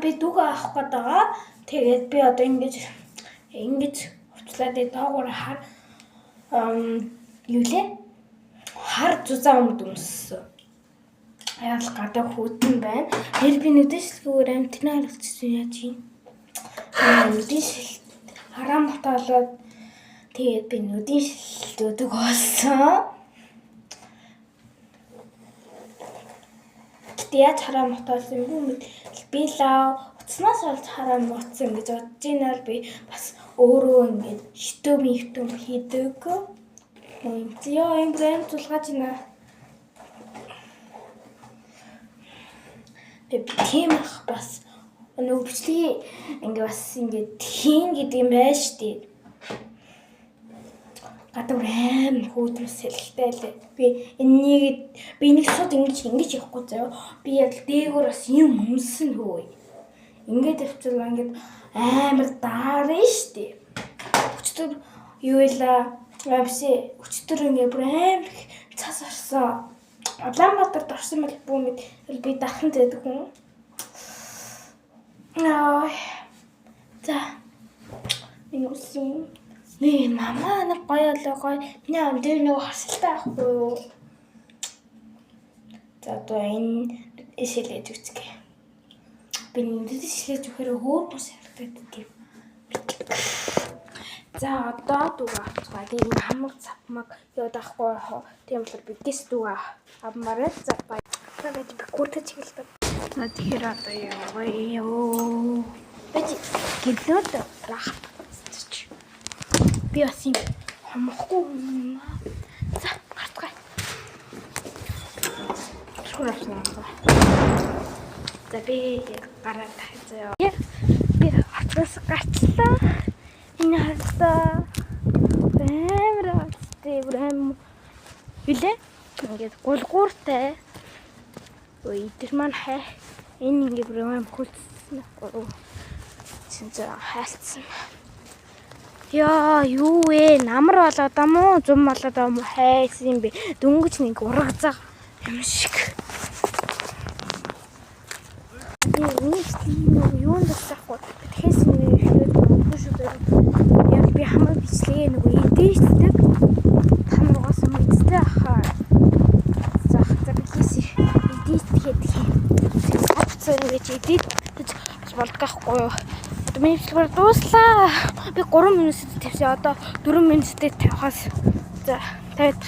би дүүгээ авах гээд байгаа. Тэгээд би одоо ингэж уцлаад доогоор хар зузаан өмдөмсөн. Яал гадаа хүүтэн байна. Тэр би нүдэшлэгээр амтнаа хэлчихсэн яаж юм. Нүдэшл хараа мотолоод тэгээд би нүдэшлэлтүүд болсон. Яаж хараа мотолсон юм бэ? Би лав уцснаас олж хараа мотсон гэж бодож байна. Би бас өөрөө ингэж хитөм хийдэг. Яа юм брэнд тулгаж байна. Тийм ах бас нөгөөчлээ ингээ бас ингээ тийм гэдэг юм байна штий. Гадуур аим хөөдрөс сэлхтэй лээ. Би нэг шууд ингэж явахгүй заяа. Би яг дээгүүр бас юм өмсөн хөөе. Ингээд явчихвал ингээд амар даарна штий. Өчтөр юу ийла авси өчтөр ингээ бүр амар цас орсон. Улаанбаатарт орсон мэл бүүмэд би дахин зэдэг хүн. За. Минусын Ми мама нэг гоё нэ дээр нэг харсалтай ахгүй юу. За одоо энэ эсэлээд үзье. Би нүдэд эсэлээд өгөхөөр хөөр бус харагддаг юм. За одоо дугаа авцгаа. Тийм хамаг цапмаг яваад ахгүй хоо. Тийм болохоор би дэс дугаа авмаарай. За бай. Тэгээд би куртэж хэлдэг. За тэгэхээр одоо яваа. Би гэлөөд рах. Би бас юм хамахгүй. За гартгай. Шуурахна. За би гараад тахицаа. Би хатгаас гарчлаа. Энэ хатаа бэмэр брэм билээ. Ингээд гулгууртай. Ой тэр маань хай. Энэ ингээд брэм хүлцсэн. Чинзээ хайлтсан. Яа юу вэ? Намар болоод юм уу? Зум болоод юм уу? Хайсан юм бэ? Дөнгөж нэг урагзаа юм шиг. Юу нэрсахгүй. Тэгэхээс нэг ихээр шүү. Яг би хамаг бичлэгээ нөгөө идээждэг. Хамрагаас мэдтэй ахаа. За бигээс идээжгээд авцсан гэж идээд болдгохгүй юу? Миний бичлэгээр дууслаа. Би 3 минут тавьсан. Одоо 4 минуттэй тавихаас за тавиад.